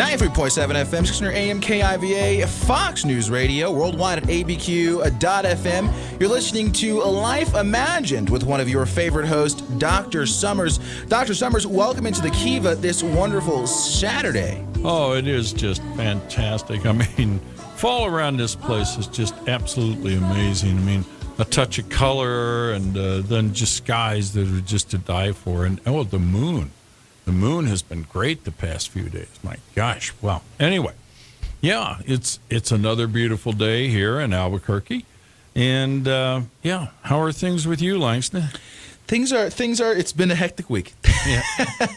93.7 FM, 600 AM KIVA, Fox News Radio, worldwide at abq.fm. You're listening to Life Imagined with one of your favorite hosts, Dr. Summers. Dr. Summers, welcome into the Kiva this wonderful Saturday. Oh, it is just fantastic. I mean, fall around this place is just absolutely amazing. I mean, a touch of color and then just skies that are just to die for. And, oh, the moon. The moon has been great the past few days. My gosh. Well, anyway, yeah, it's another beautiful day here in Albuquerque. And, yeah, how are things with you, Langston? Things are, it's been a hectic week. Yeah.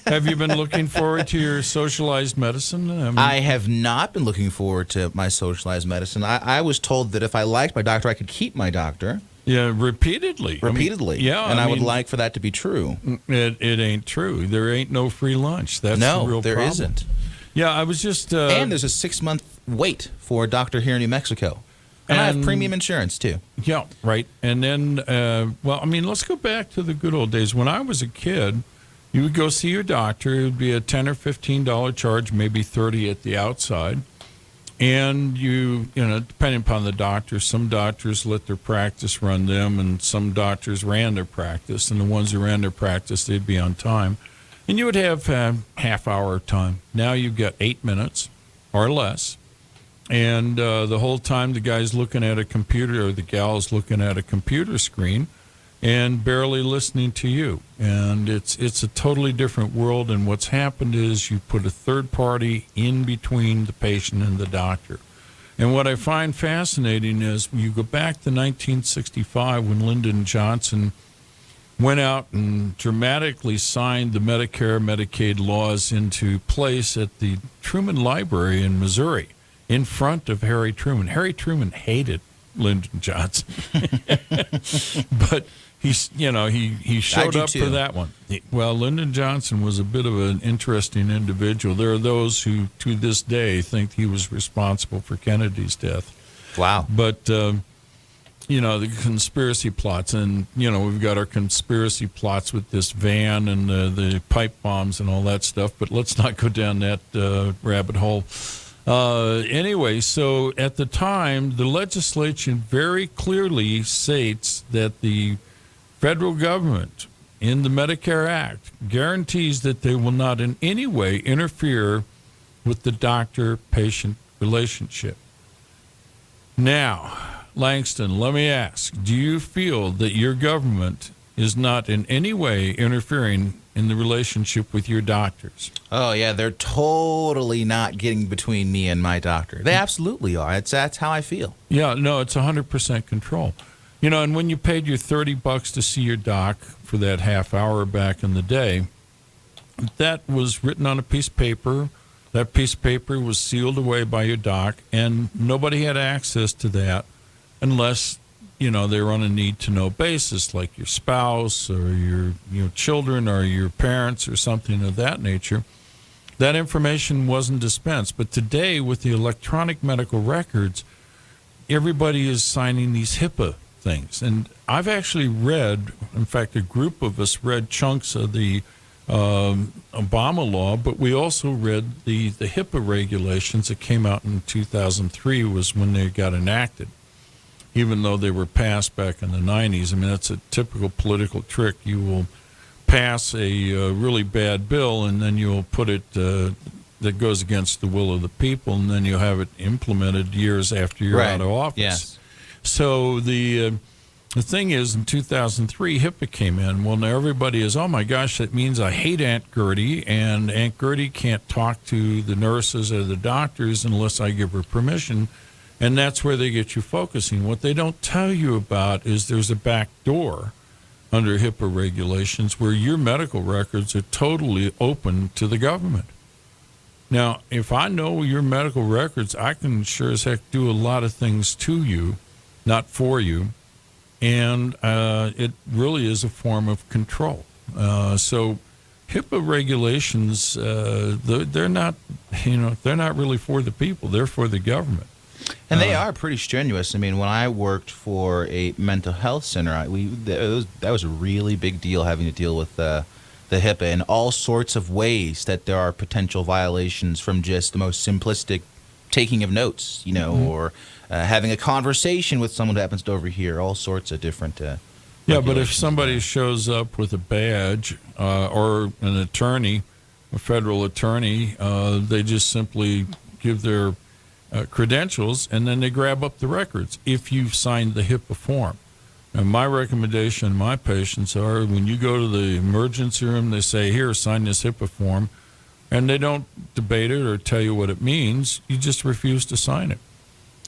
Have you been looking forward to your socialized medicine? I have not been looking forward to my socialized medicine. I was told that if I liked my doctor, I could keep my doctor. Yeah, repeatedly. And I would like for that to be true. It ain't true. There ain't no free lunch. That's the real problem. No, there isn't. Yeah, I was just... and there's a 6-month wait for a doctor here in New Mexico. And I have premium insurance, too. Yeah, right. And then, well, I mean, let's go back to the good old days. When I was a kid, you would go see your doctor. It would be a $10 or $15 charge, maybe $30 at the outside. And you know, depending upon the doctor, some doctors let their practice run them, and some doctors ran their practice. And the ones who ran their practice, they'd be on time. And you would have half hour time. Now you get 8 minutes or less. And the whole time the guy's looking at a computer or the gal's looking at a computer screen and barely listening to you. And it's a totally different world. And what's happened is you put a third party in between the patient and the doctor. And what I find fascinating is when you go back to 1965 when Lyndon Johnson went out and dramatically signed the Medicare, Medicaid laws into place at the Truman Library in Missouri in front of Harry Truman. Harry Truman hated Lyndon Johnson. But he showed up for that one. Well, Lyndon Johnson was a bit of an interesting individual. There are those who, to this day, think he was responsible for Kennedy's death. Wow. But, the conspiracy plots, and, we've got our conspiracy plots with this van and the pipe bombs and all that stuff, but let's not go down that rabbit hole. Anyway, so at the time, the legislation very clearly states that the federal government in the Medicare Act guarantees that they will not in any way interfere with the doctor-patient relationship. Now, Langston, let me ask, do you feel that your government is not in any way interfering in the relationship with your doctors? Oh, yeah, they're totally not getting between me and my doctor. They absolutely are. That's how I feel. Yeah, no, it's 100% control. And when you paid your $30 to see your doc for that half hour back in the day, that was written on a piece of paper. That piece of paper was sealed away by your doc, and nobody had access to that unless, they were on a need-to-know basis, like your spouse or your children or your parents or something of that nature. That information wasn't dispensed. But today, with the electronic medical records, everybody is signing these HIPAA things. And I've actually read, in fact, a group of us read chunks of the Obama law, but we also read the HIPAA regulations that came out in 2003 was when they got enacted, even though they were passed back in the 90s. I mean, that's a typical political trick. You will pass a really bad bill, and then you'll put it that goes against the will of the people, and then you'll have it implemented years after you're out of office. Yes. So the thing is, in 2003, HIPAA came in. Well, now everybody is, oh my gosh, that means I hate Aunt Gertie, and Aunt Gertie can't talk to the nurses or the doctors unless I give her permission. And that's where they get you focusing. What they don't tell you about is there's a back door under HIPAA regulations where your medical records are totally open to the government. Now, if I know your medical records, I can sure as heck do a lot of things to you, not for you. And it really is a form of control. So HIPAA regulations, they're not really for the people. They're for the government. And they are pretty strenuous. I mean, when I worked for a mental health center, that was a really big deal, having to deal with the HIPAA in all sorts of ways that there are potential violations, from just the most simplistic taking of notes, or having a conversation with someone who happens to overhear, all sorts of different Yeah, but if somebody shows up with a badge or an attorney, a federal attorney, they just simply give their credentials and then they grab up the records if you've signed the HIPAA form. And my recommendation to my patients are, when you go to the emergency room, they say, here, sign this HIPAA form, and they don't debate it or tell you what it means. You just refuse to sign it.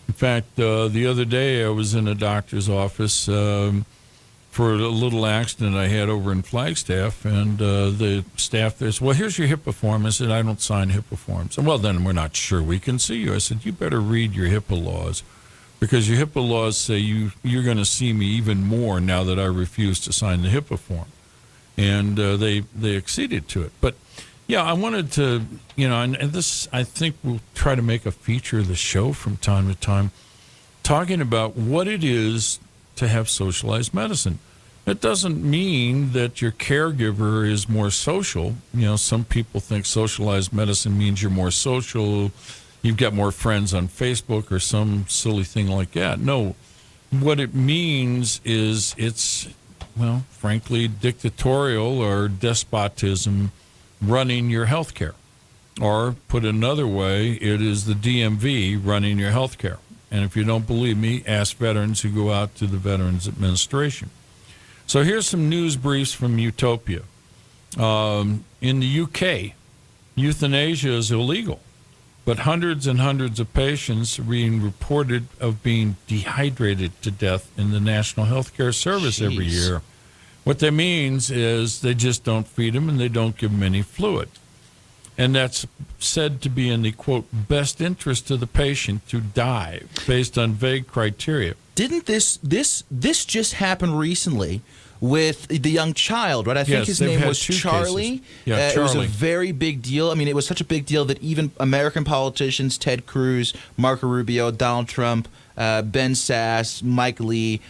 In fact, the other day I was in a doctor's office for a little accident I had over in Flagstaff, and the staff there said, well, here's your HIPAA form. I said, I don't sign HIPAA forms. And, well, then we're not sure we can see you. I said, you better read your HIPAA laws, because your HIPAA laws say you're going to see me even more now that I refuse to sign the HIPAA form. And they acceded to it. But, yeah, I wanted to, and this, I think we'll try to make a feature of the show from time to time, talking about what it is to have socialized medicine. It doesn't mean that your caregiver is more social. Some people think socialized medicine means you're more social, you've got more friends on Facebook or some silly thing like that. No, what it means is it's, frankly, dictatorial or despotism running your health care. Or, put another way, it is the DMV running your health care. And if you don't believe me, ask veterans who go out to the Veterans Administration. So here's some news briefs from Utopia. In the UK, euthanasia is illegal, but hundreds and hundreds of patients are being reported of being dehydrated to death in the National Healthcare Service every year. What that means is they just don't feed them and they don't give them any fluid. And that's said to be in the, quote, best interest of the patient to die based on vague criteria. Didn't this just happen recently with the young child, right? I think his name was Charlie. Yeah, Charlie. It was a very big deal. I mean, it was such a big deal that even American politicians, Ted Cruz, Marco Rubio, Donald Trump, Ben Sass, Mike Lee,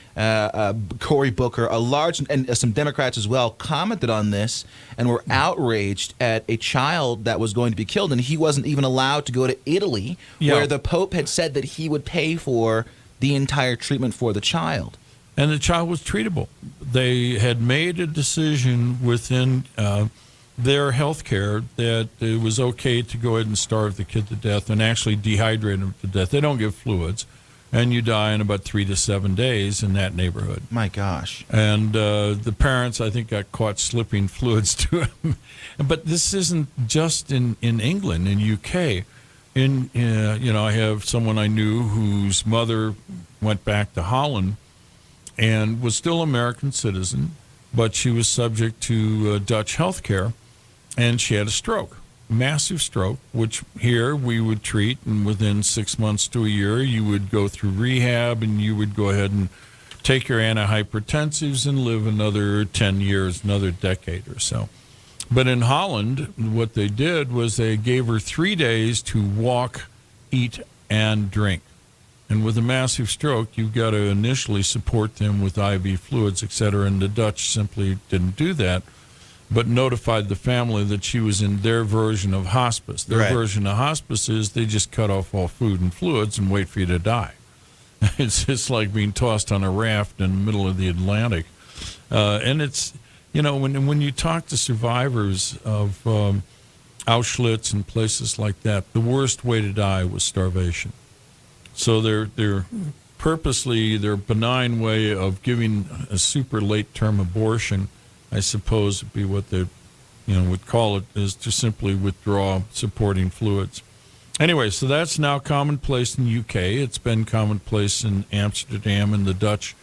Cory Booker, and some Democrats as well, commented on this and were outraged at a child that was going to be killed, and he wasn't even allowed to go to Italy, where the Pope had said that he would pay for the entire treatment for the child. And the child was treatable. They had made a decision within their health care that it was okay to go ahead and starve the kid to death and actually dehydrate him to death. They don't give fluids, and you die in about 3 to 7 days in that neighborhood. My gosh. And the parents, I think, got caught slipping fluids to him. But this isn't just in England, in UK. I have someone I knew whose mother went back to Holland and was still an American citizen, but she was subject to Dutch health care, and she had a stroke, massive stroke, which here we would treat, and within 6 months to a year, you would go through rehab, and you would go ahead and take your antihypertensives and live another 10 years, another decade or so. But in Holland, what they did was they gave her 3 days to walk, eat, and drink. And with a massive stroke, you've got to initially support them with IV fluids, et cetera, and the Dutch simply didn't do that, but notified the family that she was in their version of hospice. Their version of hospice is they just cut off all food and fluids and wait for you to die. It's just like being tossed on a raft in the middle of the Atlantic. And it's, when you talk to survivors of Auschwitz and places like that, the worst way to die was starvation. So their purposely, their benign way of giving a super late-term abortion, I suppose would be what they would call it, is to simply withdraw supporting fluids. Anyway, so that's now commonplace in the UK. It's been commonplace in Amsterdam and the Dutch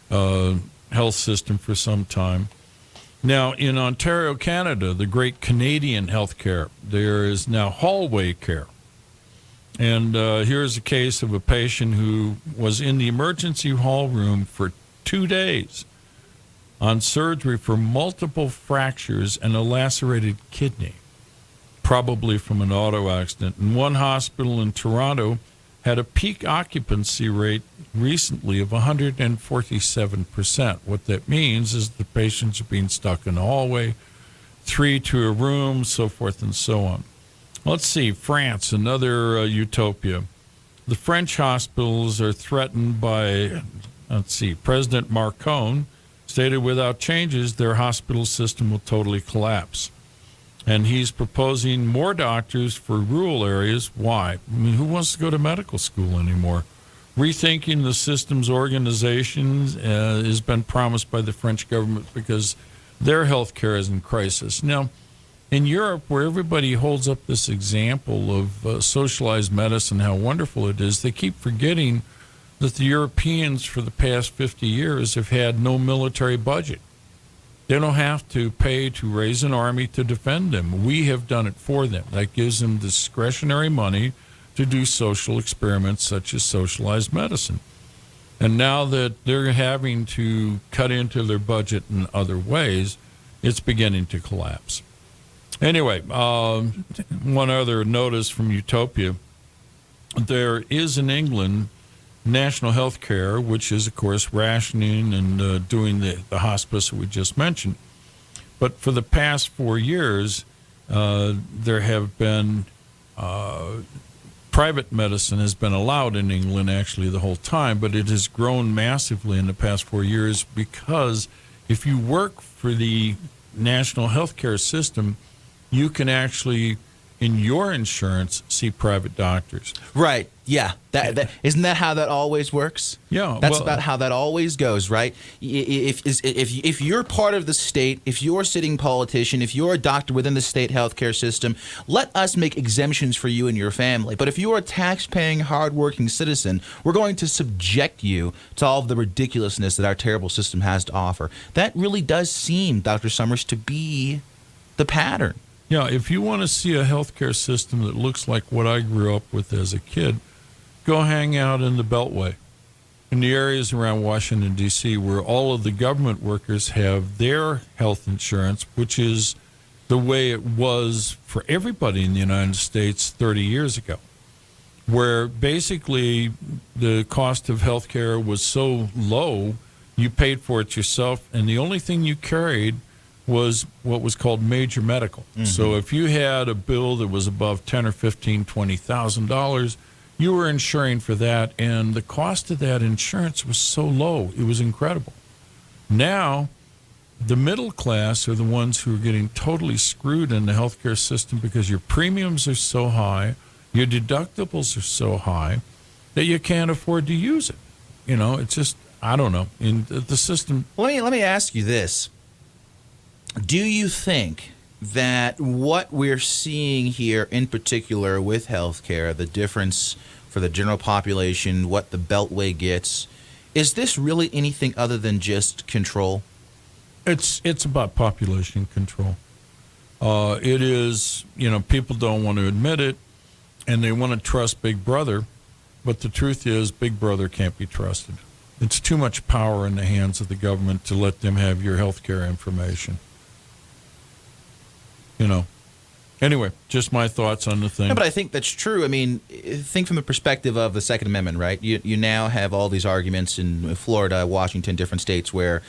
health system for some time. Now, in Ontario, Canada, the great Canadian health care, there is now hallway care. And here's a case of a patient who was in the emergency hall room for 2 days on surgery for multiple fractures and a lacerated kidney, probably from an auto accident. And one hospital in Toronto had a peak occupancy rate recently of 147%. What that means is the patients are being stuck in the hallway. 3 to a room, so forth and so on. Let's see, France, another utopia. The French hospitals are threatened by, President Macron stated without changes, their hospital system will totally collapse. And he's proposing more doctors for rural areas. Why? I mean, who wants to go to medical school anymore? Rethinking the system's organization has been promised by the French government because their health care is in crisis. Now, in Europe, where everybody holds up this example of socialized medicine, how wonderful it is, they keep forgetting that the Europeans for the past 50 years have had no military budget. They don't have to pay to raise an army to defend them. We have done it for them. That gives them discretionary money to do social experiments such as socialized medicine. And now that they're having to cut into their budget in other ways, it's beginning to collapse. Anyway, one other notice from Utopia. There is in England national health care, which is, of course, rationing and doing the hospice that we just mentioned. But for the past 4 years, there have been private medicine has been allowed in England actually the whole time, but it has grown massively in the past 4 years because if you work for the national health care system, you can actually, in your insurance, see private doctors. Right. Yeah. That isn't that how that always works? Yeah. That's about how that always goes, right? If you're part of the state, if you're a sitting politician, if you're a doctor within the state healthcare system, let us make exemptions for you and your family. But if you're a tax-paying, hardworking citizen, we're going to subject you to all of the ridiculousness that our terrible system has to offer. That really does seem, Dr. Summers, to be the pattern. Yeah, if you want to see a healthcare system that looks like what I grew up with as a kid, go hang out in the Beltway, in the areas around Washington, D.C., where all of the government workers have their health insurance, which is the way it was for everybody in the United States 30 years ago, where basically the cost of health care was so low, you paid for it yourself, and the only thing you carried was what was called major medical. Mm-hmm. So if you had a bill that was above $10,000 or $15,000, $20,000, you were insuring for that, and the cost of that insurance was so low, it was incredible. Now, the middle class are the ones who are getting totally screwed in the healthcare system because your premiums are so high, your deductibles are so high, that you can't afford to use it. You know, it's just, I don't know, in the system. Let me ask you this. Do you think that what we're seeing here in particular with healthcare, the difference for the general population, what the Beltway gets, is this really anything other than just control? It's about population control. It is, people don't want to admit it, and they want to trust Big Brother, but the truth is Big Brother can't be trusted. It's too much power in the hands of the government to let them have your healthcare information. Anyway, just my thoughts on the thing. No, but I think that's true. I mean, think from the perspective of the Second Amendment, right? You now have all these arguments in Florida, Washington, different states where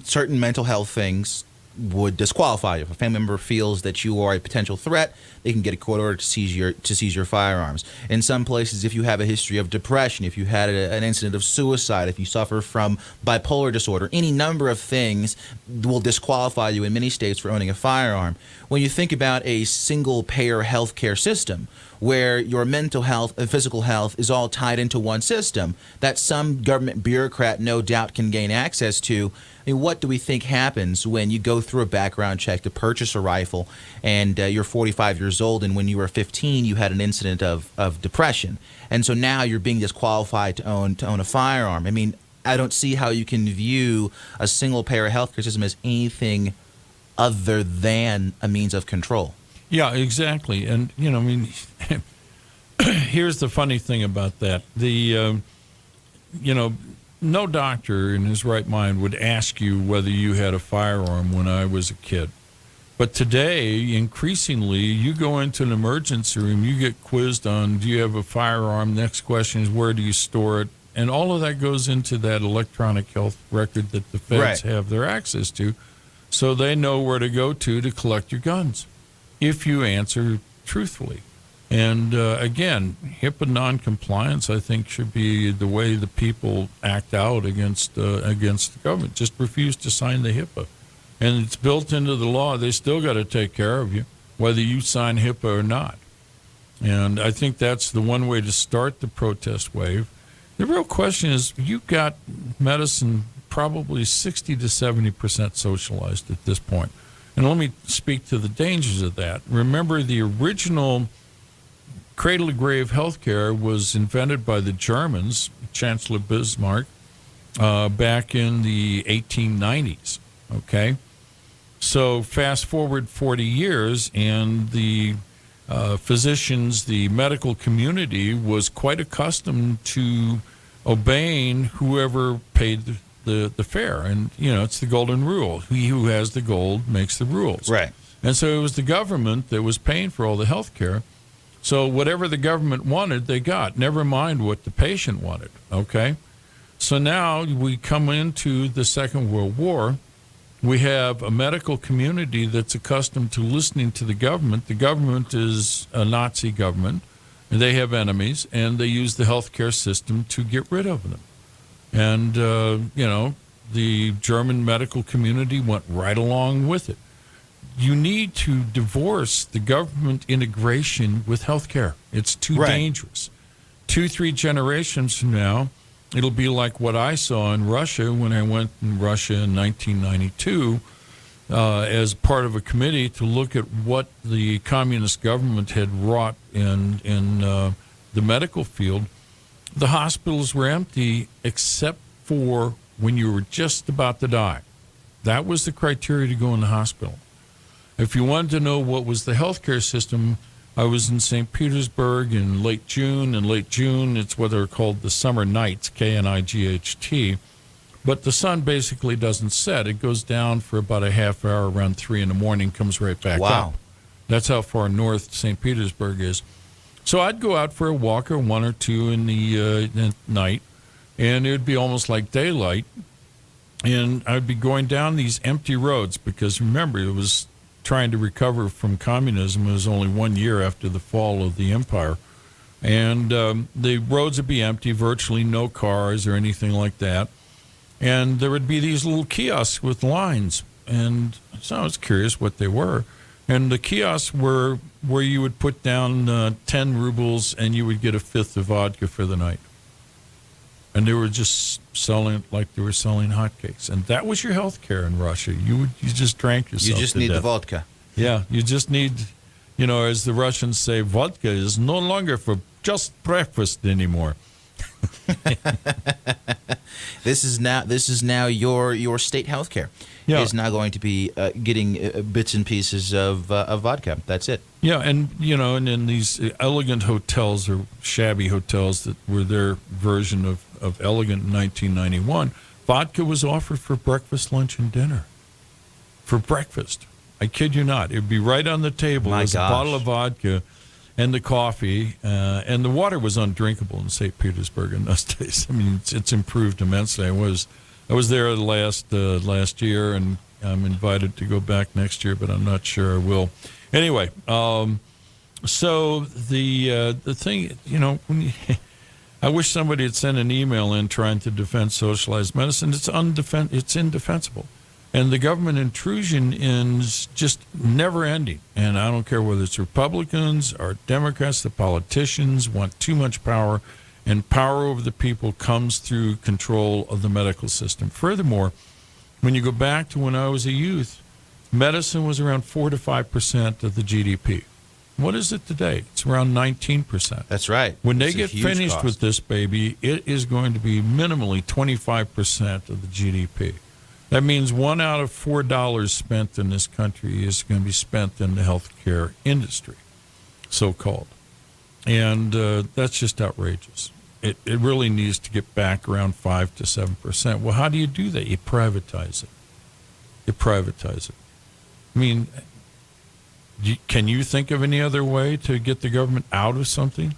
certain mental health things would disqualify you. If a family member feels that you are a potential threat, they can get a court order to seize your firearms. In some places, if you have a history of depression, if you had an incident of suicide, if you suffer from bipolar disorder, any number of things will disqualify you in many states for owning a firearm. When you think about a single-payer healthcare system, where your mental health and physical health is all tied into one system that some government bureaucrat no doubt can gain access to, I mean, what do we think happens when you go through a background check to purchase a rifle and you're 45 years old, and when you were 15 you had an incident of depression, and so now you're being disqualified to own a firearm? I mean, I don't see how you can view a single-payer healthcare system as anything other than a means of control. Yeah, exactly. And, here's the funny thing about that. No doctor in his right mind would ask you whether you had a firearm when I was a kid. But today, increasingly, you go into an emergency room, you get quizzed on, do you have a firearm? Next question is, where do you store it? And all of that goes into that electronic health record that the feds have their access to. so they know where to go to collect your guns if you answer truthfully. And again, HIPAA non-compliance, I think, should be the way the people act out against the government. Just refuse to sign the HIPAA. And it's built into the law. They still got to take care of you, whether you sign HIPAA or not. And I think that's the one way to start the protest wave. The real question is, you've got medicine probably 60 to 70% socialized at this point. And let me speak to the dangers of that. Remember, the original cradle-to-grave healthcare was invented by the Germans, Chancellor Bismarck, back in the 1890s, okay? So fast forward 40 years, and the physicians, the medical community was quite accustomed to obeying whoever paid the fare. And, it's the golden rule. He who has the gold makes the rules. Right. And so it was the government that was paying for all the health care. So whatever the government wanted, they got, never mind what the patient wanted, okay? So now we come into the Second World War. We have a medical community that's accustomed to listening to the government. The government is a Nazi government, and they have enemies, and they use the healthcare system to get rid of them. And, the German medical community went right along with it. You need to divorce the government integration with healthcare. It's too dangerous. 2-3 generations from now, it'll be like what I saw in Russia when I went in Russia in 1992 as part of a committee to look at what the communist government had wrought in the medical field. The hospitals were empty except for when you were just about to die. That was the criteria to go in the hospital. If you wanted to know what was the healthcare system, I was in St. Petersburg in late June. In late June, it's what they're called the summer nights, K-N-I-G-H-T. But the sun basically doesn't set. It goes down for about a half hour around 3 in the morning, comes right back up. That's how far north St. Petersburg is. So I'd go out for a walk or 1 or 2 in the night, and it would be almost like daylight. And I'd be going down these empty roads because, remember, it was trying to recover from communism. It was only 1 year after the fall of the empire. And the roads would be empty, virtually no cars or anything like that. And there would be these little kiosks with lines. And so I was curious what they were. And the kiosks were where you would put down 10 rubles and you would get a fifth of vodka for the night. And they were just selling it like they were selling hotcakes. And that was your health care in Russia. You just drank yourself to death. You just need the vodka. Yeah, you just need, as the Russians say, vodka is no longer for just breakfast anymore. This is now your state health care. Yeah. Is now going to be getting bits and pieces of vodka. That's it. Yeah, and and in these elegant hotels or shabby hotels that were their version of elegant in 1991, vodka was offered for breakfast, lunch, and dinner. For breakfast. I kid you not. It would be right on the table. My There's gosh. a bottle of vodka and the coffee, and the water was undrinkable in St. Petersburg in those days. I mean, it's improved immensely. I was there last year, and I'm invited to go back next year, but I'm not sure I will. Anyway, so the thing, when I wish somebody had sent an email in trying to defend socialized medicine. It's indefensible. And the government intrusion is just never ending. And I don't care whether it's Republicans or Democrats, the politicians want too much power, and power over the people comes through control of the medical system. Furthermore, when you go back to when I was a youth, medicine was around 4 to 5% of the GDP. What is it today? It's around 19%. That's right. When they It's a get huge finished cost. with this baby, it is going to be minimally 25% of the GDP. That means $1 out of $4 spent in this country is going to be spent in the healthcare industry, so-called. And that's just outrageous. It really needs to get back around 5 to 7%. Well, how do you do that? You privatize it. I mean, can you think of any other way to get the government out of something?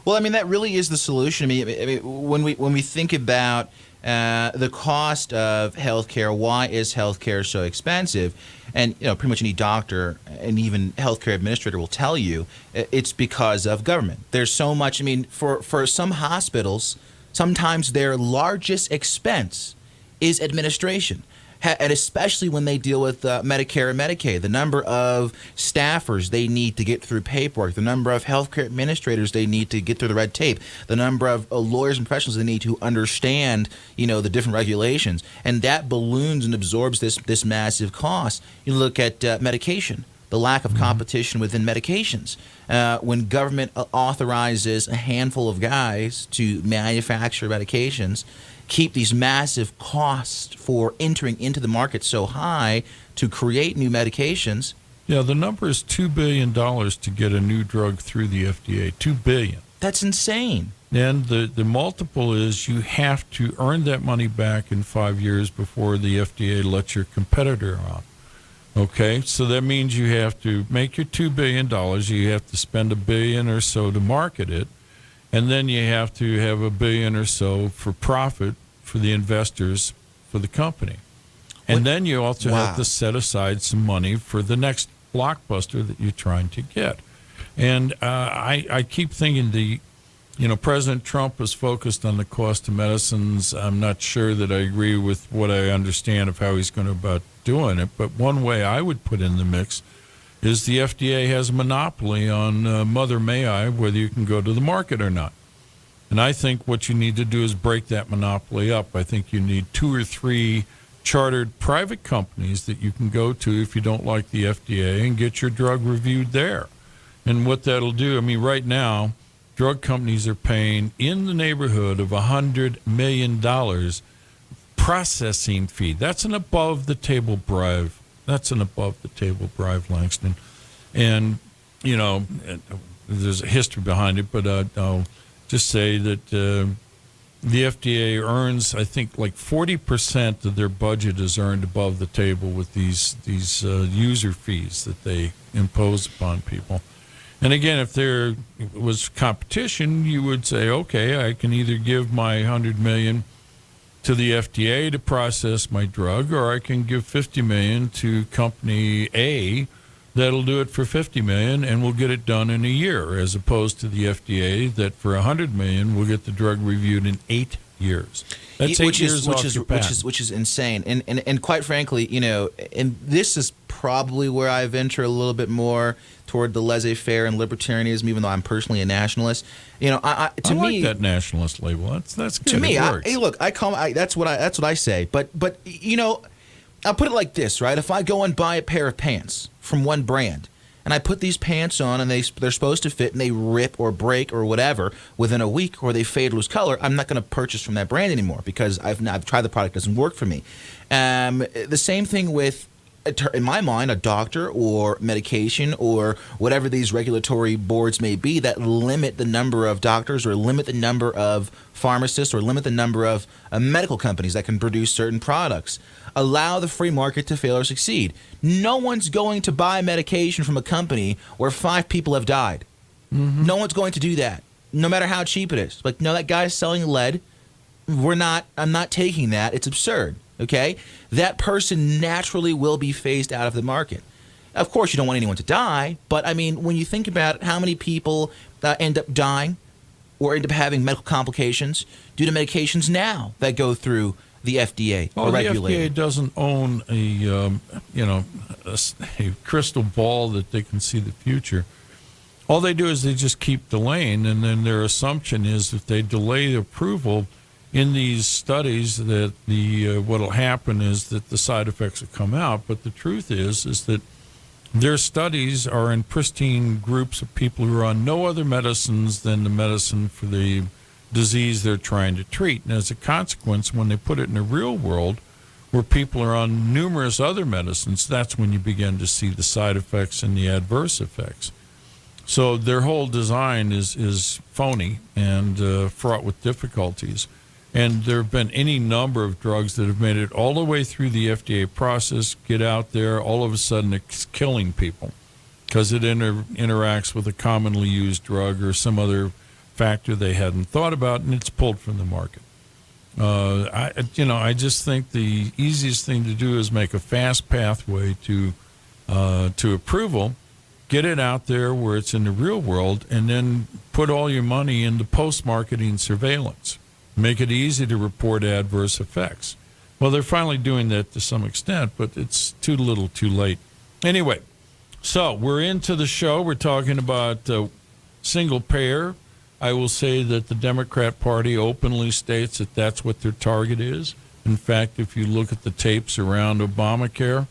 Well, I mean, that really is the solution. I mean, when we think about the cost of healthcare. Why is healthcare so expensive? And pretty much any doctor and even healthcare administrator will tell you it's because of government. There's so much. I mean, for some hospitals, sometimes their largest expense is administration. And especially when they deal with Medicare and Medicaid, the number of staffers they need to get through paperwork, the number of healthcare administrators they need to get through the red tape, the number of lawyers and professionals they need to understand, the different regulations, and that balloons and absorbs this massive cost. You look at medication, the lack of competition within medications. When government authorizes a handful of guys to manufacture medications, keep these massive costs for entering into the market so high to create new medications. Yeah, the number is $2 billion to get a new drug through the FDA. $2 billion. That's insane. And the multiple is you have to earn that money back in 5 years before the FDA lets your competitor on. Okay, so that means you have to make your $2 billion, you have to spend $1 billion or so to market it, and then you have to have $1 billion or so for profit for the investors for the company. And then you also have to set aside some money for the next blockbuster that you're trying to get. And I keep thinking President Trump is focused on the cost of medicines. I'm not sure that I agree with what I understand of how he's going about doing it. But one way I would put in the mix is the FDA has a monopoly on Mother May I, whether you can go to the market or not. And I think what you need to do is break that monopoly up. I think you need 2 or 3 chartered private companies that you can go to if you don't like the FDA and get your drug reviewed there. And what that'll do, I mean, right now, drug companies are paying in the neighborhood of $100 million processing fee. That's an above-the-table bribe. Langston. And, there's a history behind it, but I'll just say that the FDA earns, I think, like 40% of their budget is earned above the table with these user fees that they impose upon people. And again, if there was competition, you would say, okay, I can either give my $100 million to the FDA to process my drug, or I can give $50 million to company A that'll do it for $50 million and we'll get it done in a year, as opposed to the FDA that for $100 million will get the drug reviewed in 8 years. That's 8 years off your patent. Which is insane. And quite frankly, and this is probably where I venture a little bit more toward the laissez-faire and libertarianism, even though I'm personally a nationalist. I like that nationalist label. That's good. To me, it works. that's what I say. But I'll put it like this, right? If I go and buy a pair of pants from one brand, and I put these pants on, and they're supposed to fit, and they rip or break or whatever within a week, or they fade, lose color, I'm not going to purchase from that brand anymore because I've tried the product, it doesn't work for me. The same thing with, in my mind, a doctor or medication or whatever these regulatory boards may be that limit the number of doctors or limit the number of pharmacists or limit the number of medical companies that can produce certain products. Allow the free market to fail or succeed. No one's going to buy medication from a company where 5 people have died. Mm-hmm. No one's going to do that, no matter how cheap it is. Like, no, that guy's selling lead. I'm not taking that. It's absurd. Okay? That person naturally will be phased out of the market. Of course, you don't want anyone to die, but I mean, when you think about how many people end up dying or end up having medical complications due to medications now that go through the FDA or regulator. The FDA doesn't own a crystal ball that they can see the future. All they do is they just keep delaying, and then their assumption is if they delay the approval in these studies that what'll happen is that the side effects will come out. But the truth is that their studies are in pristine groups of people who are on no other medicines than the medicine for the disease they're trying to treat. And as a consequence, when they put it in the real world where people are on numerous other medicines, that's when you begin to see the side effects and the adverse effects. So their whole design is phony and fraught with difficulties. And there have been any number of drugs that have made it all the way through the FDA process, get out there, all of a sudden it's killing people because it interacts with a commonly used drug or some other factor they hadn't thought about, and it's pulled from the market. I just think the easiest thing to do is make a fast pathway to approval, get it out there where it's in the real world, and then put all your money into post-marketing surveillance. Make it easy to report adverse effects. Well, they're finally doing that to some extent, but it's too little too late. Anyway, so we're into the show. We're talking about Singlepayer. I will say that the Democrat Party openly states that that's what their target is. In fact, if you look at the tapes around Obamacare,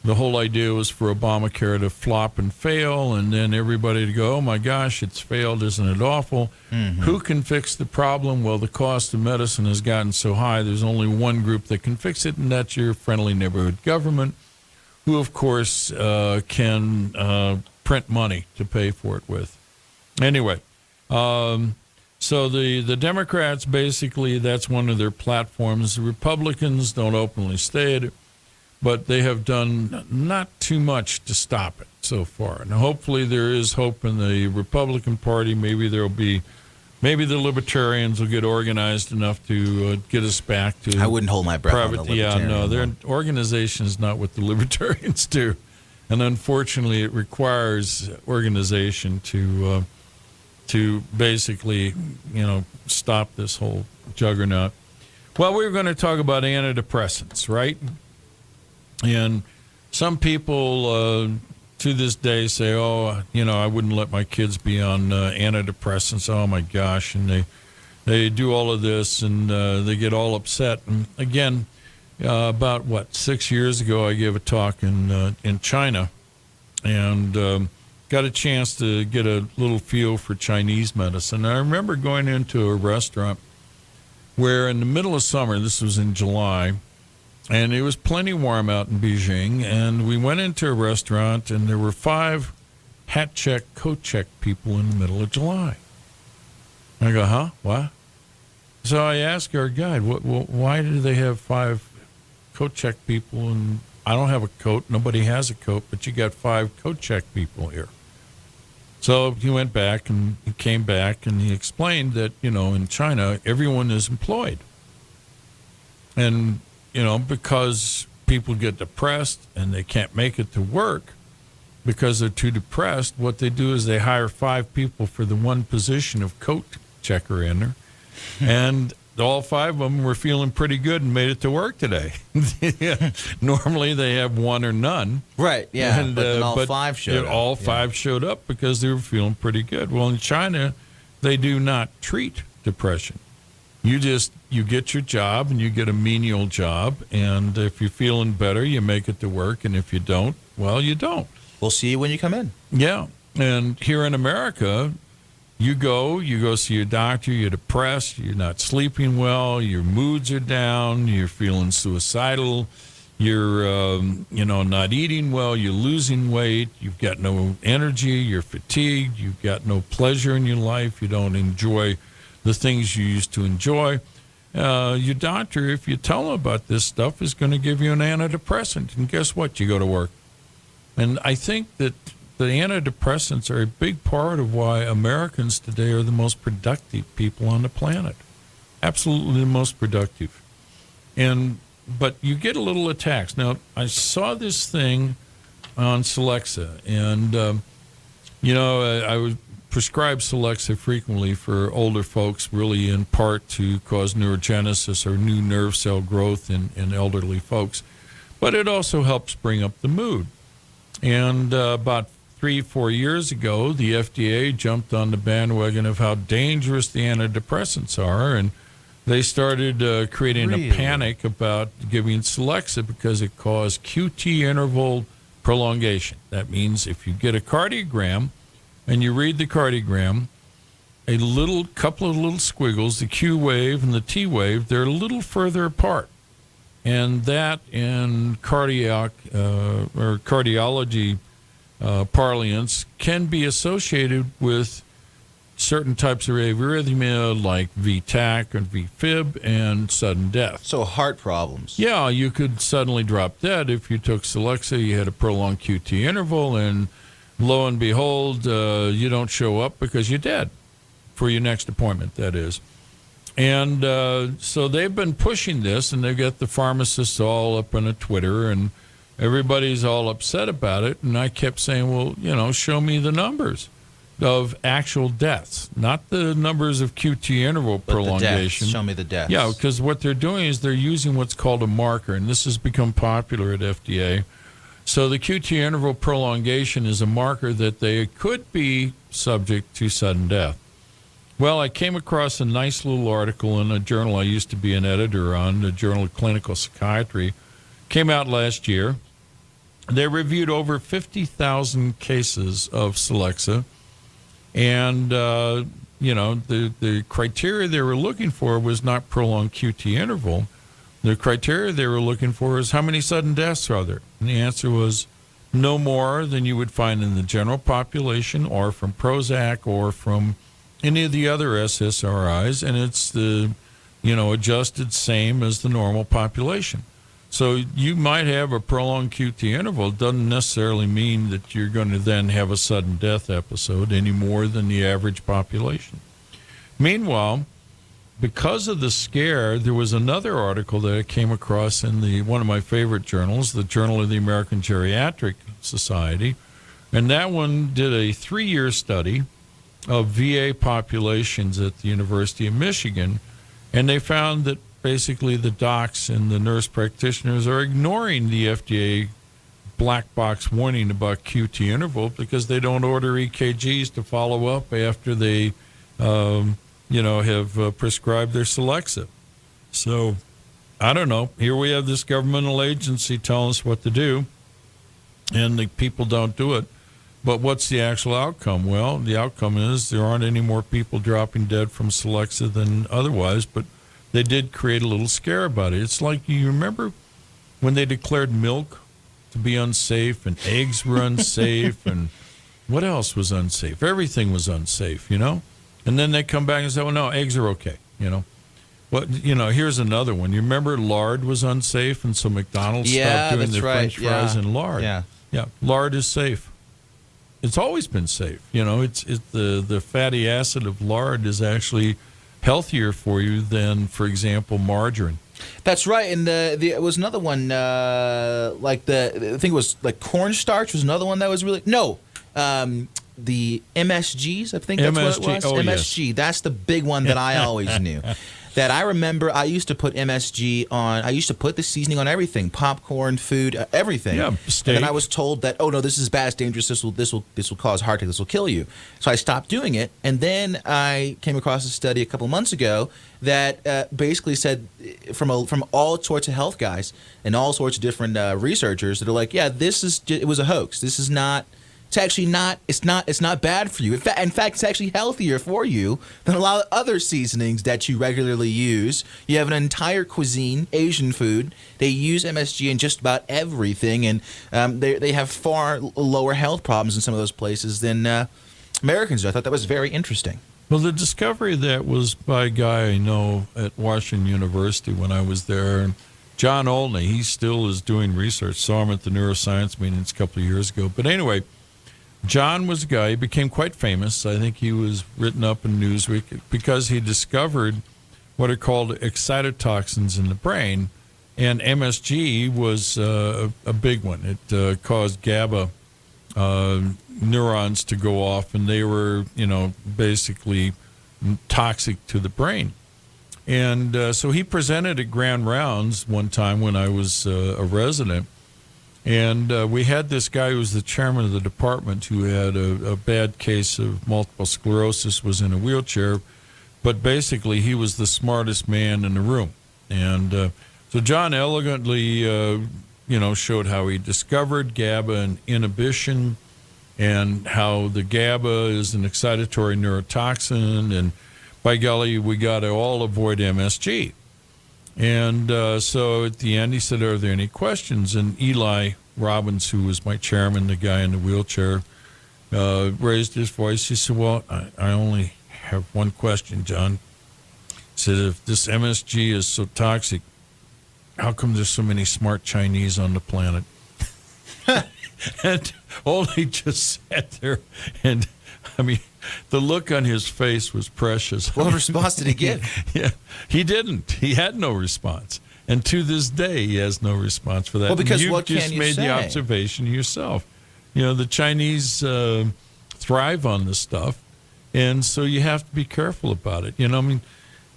the whole idea was for Obamacare to flop and fail, and then everybody to go, oh my gosh, it's failed, isn't it awful? Mm-hmm. Who can fix the problem? Well, the cost of medicine has gotten so high, there's only one group that can fix it, and that's your friendly neighborhood government, who, of course, can print money to pay for it with. Anyway, so the Democrats, basically, that's one of their platforms. The Republicans don't openly state it, but they have done not too much to stop it so far. And hopefully there is hope in the Republican Party. Maybe the Libertarians will get organized enough to get us back to. I wouldn't hold my breath on the Libertarian. Yeah, no, their organization is not what the Libertarians do. And unfortunately, it requires organization to basically, stop this whole juggernaut. Well, we were going to talk about antidepressants, right? And some people to this day say, oh, I wouldn't let my kids be on antidepressants. Oh, my gosh. And they do all of this, and they get all upset. And again, about, 6 years ago, I gave a talk in China, and got a chance to get a little feel for Chinese medicine. I remember going into a restaurant where in the middle of summer, this was in July, and it was plenty warm out in Beijing, and we went into a restaurant, and there were 5 hat check, coat check people in the middle of July. I go, huh? What? So I asked our guide, why do they have 5 coat check people? And I don't have a coat. Nobody has a coat, but you got 5 coat check people here. So he went back, and he came back, and he explained that, in China, everyone is employed. And, because people get depressed and they can't make it to work because they're too depressed, what they do is they hire 5 people for the one position of coat checker in there. And all 5 of them were feeling pretty good and made it to work today. Yeah. Normally they have 1 or none. Right, yeah, and, but then all 5 showed up. All 5 showed up because they were feeling pretty good. Well, in China, they do not treat depression. You get your job, and you get a menial job, and if you're feeling better, you make it to work, and if you don't, well, you don't. We'll see you when you come in. Yeah, and here in America, you go see your doctor, you're depressed, you're not sleeping well, your moods are down, you're feeling suicidal, you're not eating well, you're losing weight, you've got no energy, you're fatigued, you've got no pleasure in your life, you don't enjoy the things you used to enjoy. Your doctor, if you tell him about this stuff, is going to give you an antidepressant. And guess what? You go to work. And I think that the antidepressants are a big part of why Americans today are the most productive people on the planet. Absolutely the most productive. But you get a little attacks. Now, I saw this thing on Celexa, and, I was prescribe Celexa frequently for older folks, really in part to cause neurogenesis or new nerve cell growth in elderly folks. But it also helps bring up the mood. And about 3-4 years ago, the FDA jumped on the bandwagon of how dangerous the antidepressants are, and they started creating a panic about giving Celexa because it caused QT interval prolongation. That means if you get a cardiogram, and you read the cardiogram, a couple of little squiggles, the Q wave and the T wave, they're a little further apart. And that in cardiology parlance can be associated with certain types of arrhythmia like VTAC and VFib and sudden death. So heart problems. Yeah, you could suddenly drop dead if you took Celexa, you had a prolonged QT interval, and lo and behold, you don't show up because you're dead for your next appointment, that is. And so they've been pushing this, and they've got the pharmacists all up on a Twitter, and everybody's all upset about it. And I kept saying, well, show me the numbers of actual deaths, not the numbers of QT interval prolongation. Show me the deaths. Yeah, because what they're doing is they're using what's called a marker, and this has become popular at FDA. So the QT interval prolongation is a marker that they could be subject to sudden death. Well, I came across a nice little article in a journal I used to be an editor on, the Journal of Clinical Psychiatry. Came out last year. They reviewed over 50,000 cases of Celexa. And, the criteria they were looking for was not prolonged QT interval. The criteria they were looking for is how many sudden deaths are there? And the answer was no more than you would find in the general population or from Prozac or from any of the other SSRIs. And it's the, adjusted same as the normal population. So you might have a prolonged QT interval. It doesn't necessarily mean that you're going to then have a sudden death episode any more than the average population. Meanwhile, because of the scare, there was another article that I came across in one of my favorite journals, the Journal of the American Geriatric Society, and that one did a 3-year study of VA populations at the University of Michigan, and they found that basically the docs and the nurse practitioners are ignoring the FDA black box warning about QT interval because they don't order EKGs to follow up after they, have prescribed their Celexa. So, I don't know. Here we have this governmental agency telling us what to do, and the people don't do it. But what's the actual outcome? Well, the outcome is there aren't any more people dropping dead from Celexa than otherwise, but they did create a little scare about it. It's like, you remember when they declared milk to be unsafe and eggs were unsafe and what else was unsafe? Everything was unsafe, And then they come back and say, well, no, eggs are okay, Well, here's another one. You remember lard was unsafe, and so McDonald's stopped doing their French fries in lard. Yeah, lard is safe. It's always been safe. It's the fatty acid of lard is actually healthier for you than, for example, margarine. That's right. And it was another one, I think it was like cornstarch was another one that was really, the MSGs, I think that's what it was. Oh, MSG, yes. That's the big one that I always knew. That I remember I used to put MSG on, I used to put the seasoning on everything, popcorn, food, everything. Yeah, steak. And then I was told that, oh no, this is bad, it's dangerous, this will cause heart attack, this will kill you. So I stopped doing it, and then I came across a study a couple months ago that basically said from all sorts of health guys and all sorts of different researchers that are like, yeah, it was a hoax. This is not. It's actually not. It's not bad for you. In fact, it's actually healthier for you than a lot of other seasonings that you regularly use. You have an entire cuisine, Asian food. They use MSG in just about everything, and they have far lower health problems in some of those places than Americans do. I thought that was very interesting. Well, the discovery of that was by a guy I know at Washington University when I was there. John Olney, he still is doing research. Saw him at the Neuroscience meetings a couple of years ago. But anyway, John was a guy, he became quite famous. I think he was written up in Newsweek because he discovered what are called excitotoxins in the brain, and MSG was a big one. It caused GABA neurons to go off, and they were, basically toxic to the brain. And so he presented at Grand Rounds one time when I was a resident. And we had this guy who was the chairman of the department who had a bad case of multiple sclerosis, was in a wheelchair, but basically he was the smartest man in the room. And so John elegantly, showed how he discovered GABA and inhibition and how the GABA is an excitatory neurotoxin. And by golly, we got to all avoid MSG. And so at the end, he said, are there any questions? And Eli Robbins, who was my chairman, the guy in the wheelchair, raised his voice. He said, well, I only have one question, John. He said, if this MSG is so toxic, how come there's so many smart Chinese on the planet? And Olney just sat there, and, The look on his face was precious. What response did he get? Yeah, he didn't. He had no response. And to this day, he has no response for that. Well, because you what just can you made say? the observation yourself. The Chinese thrive on this stuff, and so you have to be careful about it.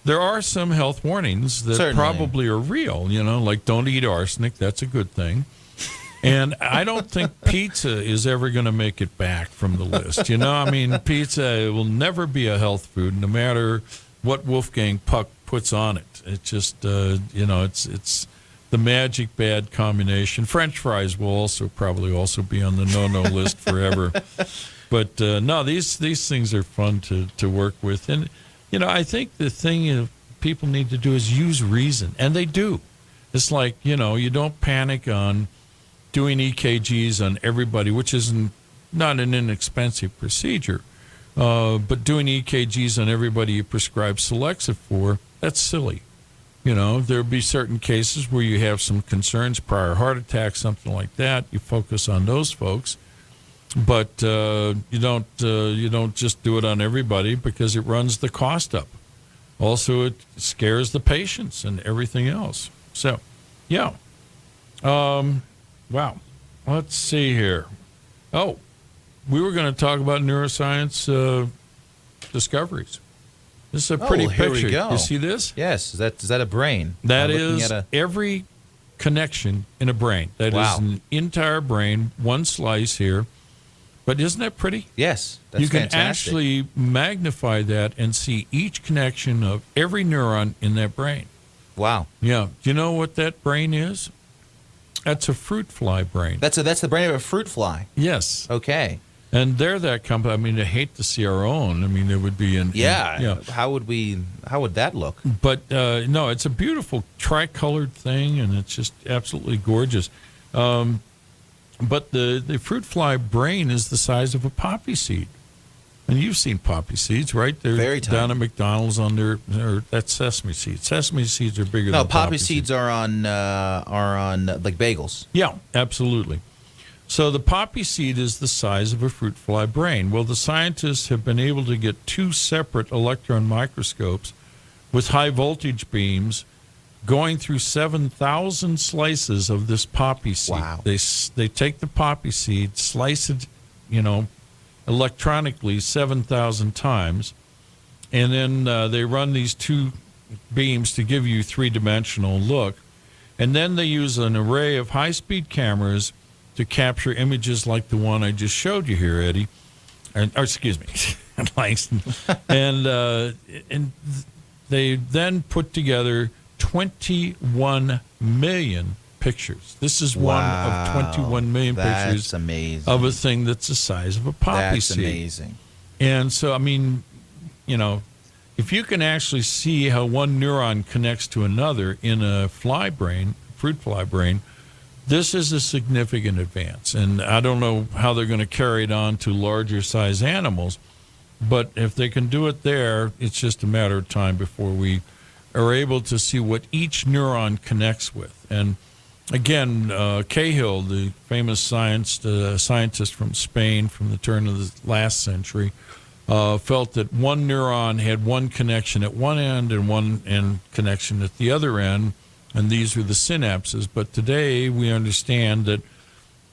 There are some health warnings that Certainly. probably are real, like don't eat arsenic. That's a good thing. And I don't think pizza is ever going to make it back from the list. Pizza will never be a health food, no matter what Wolfgang Puck puts on it. It's just, it's the magic bad combination. French fries will probably be on the no list forever. But no, these things are fun to work with. And, I think the thing people need to do is use reason. And they do. It's like, you don't panic on doing EKGs on everybody, which is not an inexpensive procedure, but doing EKGs on everybody you prescribe Celexa for, that's silly. There'll be certain cases where you have some concerns, prior heart attack, something like that. You focus on those folks, but you don't just do it on everybody because it runs the cost up. Also, it scares the patients and everything else. So, yeah. Wow. Let's see here. Oh, we were going to talk about neuroscience discoveries. This is a pretty here picture. we go. You see this? Yes. Is that a brain? That I'm looking is at every connection in a brain. That is an entire brain, one slice here. But isn't that pretty? Yes. That's you can fantastic. actually magnify that and see each connection of every neuron in that brain. Wow. Yeah. Do you know what that brain is? That's a fruit fly brain. That's the brain of a fruit fly. Yes. Okay. And they're that company. I hate to see our own. It would be Yeah. How would that look? But no, it's a beautiful tricolored thing, and it's just absolutely gorgeous. But the fruit fly brain is the size of a poppy seed. And you've seen poppy seeds, right? They're very tiny. down at McDonald's on that's sesame seeds. Sesame seeds are bigger No, than poppy seeds are on like bagels. Yeah, absolutely. So the poppy seed is the size of a fruit fly brain. Well, the scientists have been able to get 2 separate electron microscopes with high voltage beams going through 7,000 slices of this poppy seed. Wow. They take the poppy seed, slice it, electronically 7,000 times, and then they run these 2 beams to give you 3-dimensional look. And then they use an array of high-speed cameras to capture images like the one I just showed you here, Eddie. Excuse me, Langston. And they then put together 21 million pictures. This is one of 21 million pictures. That's amazing. Of a thing that's the size of a poppy seed. That's amazing. And so, if you can actually see how one neuron connects to another in a fly brain, fruit fly brain, this is a significant advance. And I don't know how they're going to carry it on to larger size animals, but if they can do it there, it's just a matter of time before we are able to see what each neuron connects with. And again, Cahill, the famous scientist from Spain from the turn of the last century, felt that one neuron had one connection at one end and one end connection at the other end, and these were the synapses. But today we understand that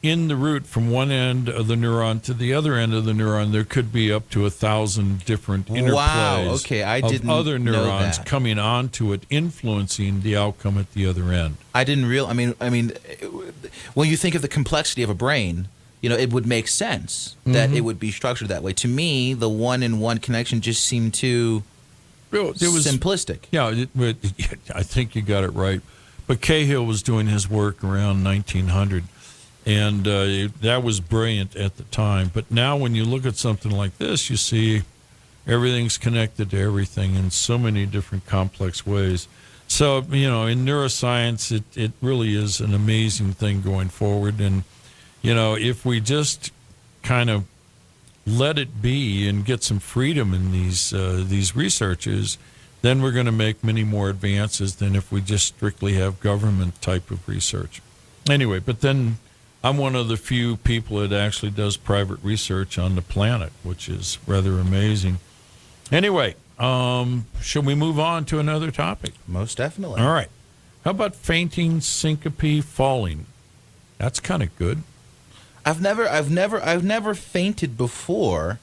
in the root from one end of the neuron to the other end of the neuron, there could be up to 1,000 different interplays Wow. Okay, I didn't of other know neurons that. coming onto it, influencing the outcome at the other end. I didn't real. I mean, when you think of the complexity of a brain, it would make sense that it would be structured that way. To me, the one-in-one connection just seemed too simplistic. Yeah, I think you got it right. But Cahill was doing his work around 1900, and that was brilliant at the time. But now when you look at something like this, you see everything's connected to everything in so many different complex ways. So, in neuroscience, it really is an amazing thing going forward. And, if we just kind of let it be and get some freedom in these researchers, then we're going to make many more advances than if we just strictly have government type of research. Anyway, but then I'm one of the few people that actually does private research on the planet, which is rather amazing. Anyway, should we move on to another topic? Most definitely. All right. How about fainting, syncope, falling? That's kind of good. I've never fainted before,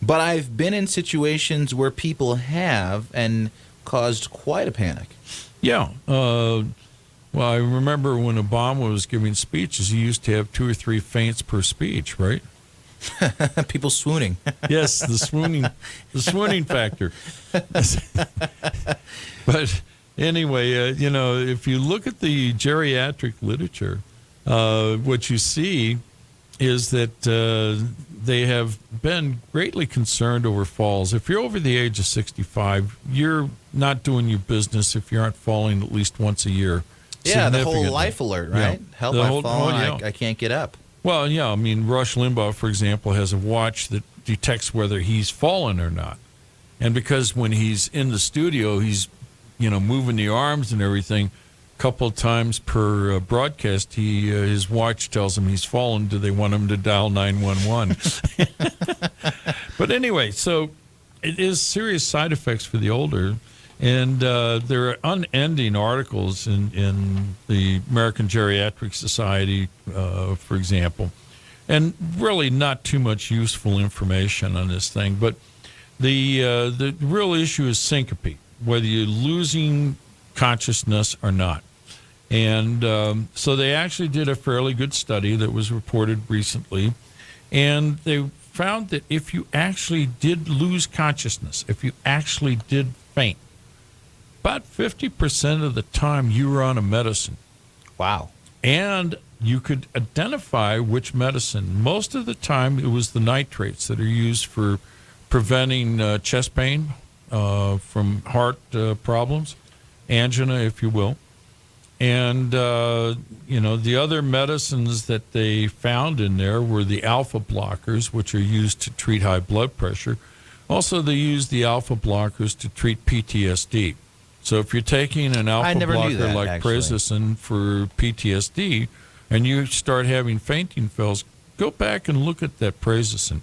but I've been in situations where people have and caused quite a panic. Yeah. Well, I remember when Obama was giving speeches, he used to have 2 or 3 faints per speech, right? People swooning. Yes, the swooning factor. But anyway, if you look at the geriatric literature, what you see is that they have been greatly concerned over falls. If you're over the age of 65, you're not doing your business if you aren't falling at least once a year. Yeah, the whole life alert, right? Yeah. Help, I've fallen, I can't get up. Well, yeah, I mean, Rush Limbaugh, for example, has a watch that detects whether he's fallen or not. And because when he's in the studio, he's, moving the arms and everything, a couple of times per broadcast, his watch tells him he's fallen. Do they want him to dial 911? But anyway, so it is serious side effects for the older. And there are unending articles in the American Geriatric Society, for example, and really not too much useful information on this thing. But the real issue is syncope, whether you're losing consciousness or not. And so they actually did a fairly good study that was reported recently, and they found that if you actually did lose consciousness, if you actually did faint, about 50% of the time you were on a medicine. Wow. And you could identify which medicine. Most of the time it was the nitrates that are used for preventing chest pain from heart problems, angina, if you will. And, the other medicines that they found in there were the alpha blockers, which are used to treat high blood pressure. Also, they used the alpha blockers to treat PTSD. So if you're taking an alpha blocker like Prazosin for PTSD and you start having fainting spells, go back and look at that Prazosin,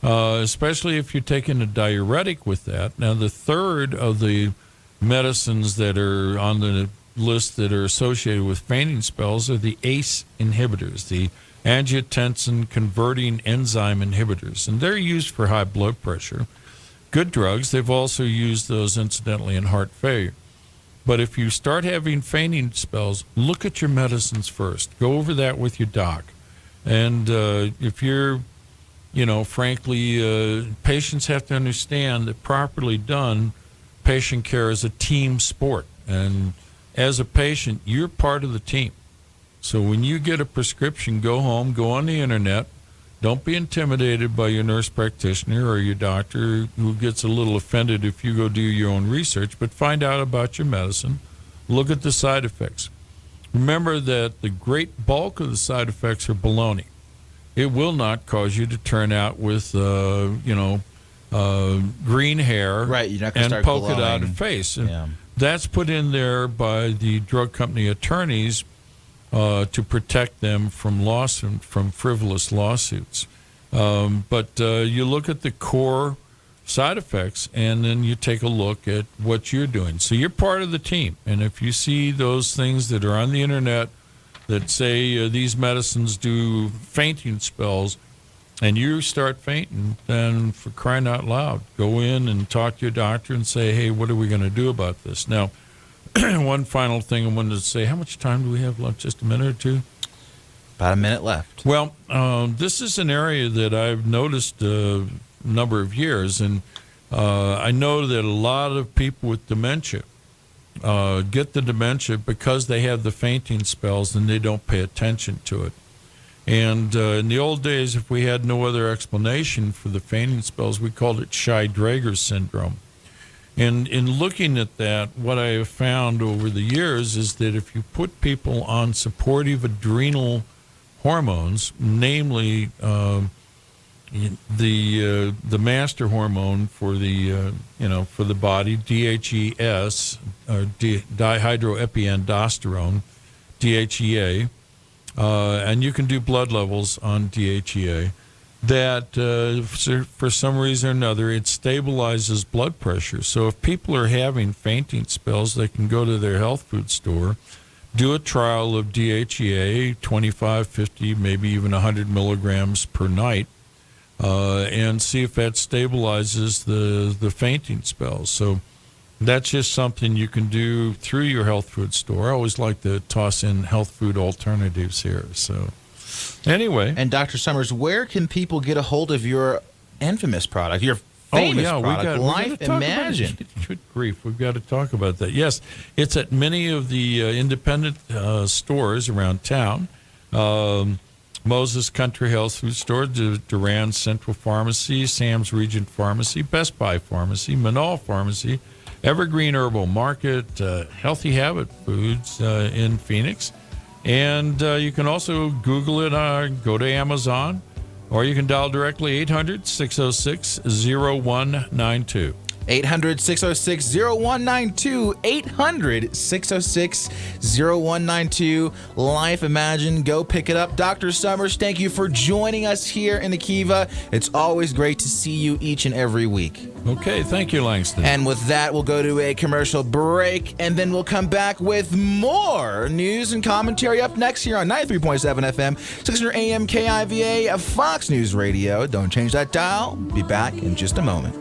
especially if you're taking a diuretic with that. Now, the third of the medicines that are on the list that are associated with fainting spells are the ACE inhibitors, the angiotensin converting enzyme inhibitors, and they're used for high blood pressure. Good drugs. They've also used those, incidentally, in heart failure. But if you start having fainting spells, look at your medicines first. Go over that with your doc. And if you're, frankly, patients have to understand that properly done, patient care is a team sport. And as a patient, you're part of the team. So when you get a prescription, go home, go on the internet. Don't be intimidated by your nurse practitioner or your doctor who gets a little offended if you go do your own research, but find out about your medicine. Look at the side effects. Remember that the great bulk of the side effects are baloney. It will not cause you to turn out with, green hair, right, you're not gonna and start polka glowing. dotted face. And Yeah. that's put in there by the drug company attorneys to protect them from frivolous lawsuits. But you look at the core side effects, and then you take a look at what you're doing. So you're part of the team. And if you see those things that are on the internet that say these medicines do fainting spells, and you start fainting, then for crying out loud, go in and talk to your doctor and say, hey, what are we going to do about this? Now, one final thing I wanted to say. How much time do we have left? Just a minute or two? About a minute left. Well, this is an area that I've noticed a number of years, and I know that a lot of people with dementia get the dementia because they have the fainting spells and they don't pay attention to it. And in the old days, if we had no other explanation for the fainting spells, we called it Shy-Drager syndrome. And in looking at that, what I have found over the years is that if you put people on supportive adrenal hormones, namely the master hormone for the for the body, DHES, or dihydroepiandrosterone, DHEA, and you can do blood levels on DHEA, that for some reason or another, it stabilizes blood pressure. So if people are having fainting spells, they can go to their health food store, do a trial of DHEA, 25, 50, maybe even 100 milligrams per night, and see if that stabilizes the fainting spells. So that's just something you can do through your health food store. I always like to toss in health food alternatives here. So anyway. And Dr. Summers, where can people get a hold of your infamous product, your famous product, Life Imagine? Good grief, we've got to talk about that. Yes, it's at many of the independent stores around town. Moses Country Health Food Store, Duran Central Pharmacy, Sam's Regent Pharmacy, Best Buy Pharmacy, Manal Pharmacy, Evergreen Herbal Market, Healthy Habit Foods in Phoenix. And you can also Google it, go to Amazon, or you can dial directly 800-606-0192. 800-606-0192, 800-606-0192. Life Imagine. Go pick it up. Dr. Summers, thank you for joining us here in the Kiva. It's always great to see you each and every week. Okay, thank you, Langston. And with that, we'll go to a commercial break, and then we'll come back with more news and commentary up next here on 93.7 FM, 600 AM KIVA, Fox News Radio. Don't change that dial. Be back in just a moment.